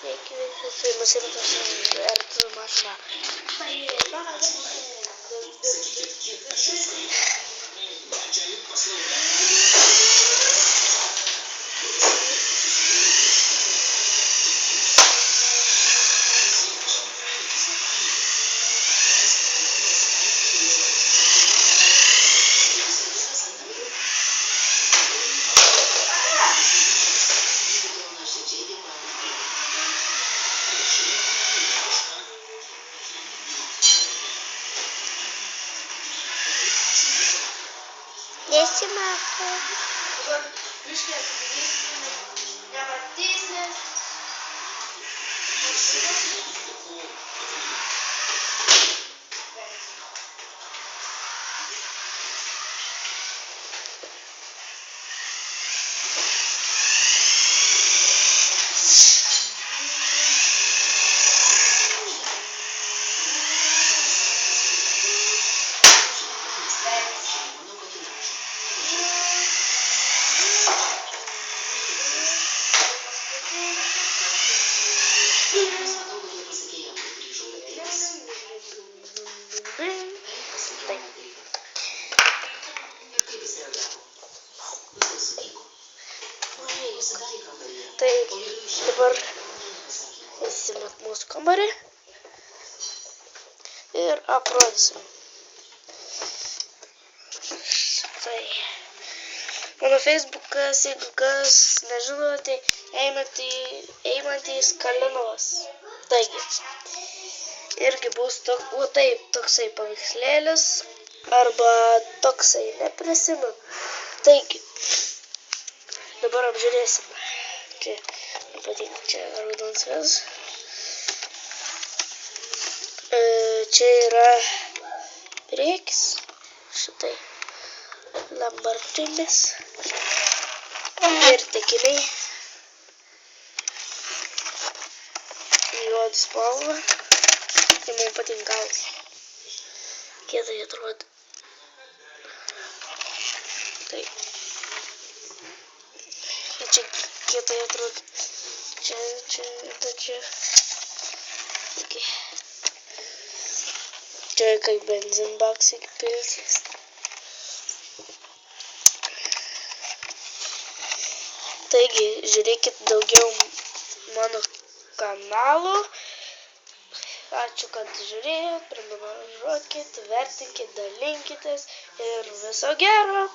Sveiki visi, su jumis Rimtas ir mašina. Nesimato. Dabar biškį atsidėsime, nematysi. Tai dabar eisim mūsų kambarį ir aprodysim. Tai mano Facebookas, jeigu kas nežinote, Eimantis Kalinovas. Taigi, irgi bus toksai paveikslėlis arba toksai, neprisimenu. Taigi, dabar apžiūrėsim. Čia, man patinka, čia raudonas vėzas. Čia yra priekis, šitai lambartinis ir tekiniai. Juoda spalva. Tai man patinka. Kietai atrodo. Tai. Čia kietai atrodo. Čia. Okay. Čia kaip benzinbaksai piltis. Taigi, žiūrėkit daugiau mano kanalų. Ačiū, kad žiūrėjot, prenumeruokit, vertinkit, dalinkitės ir viso gero.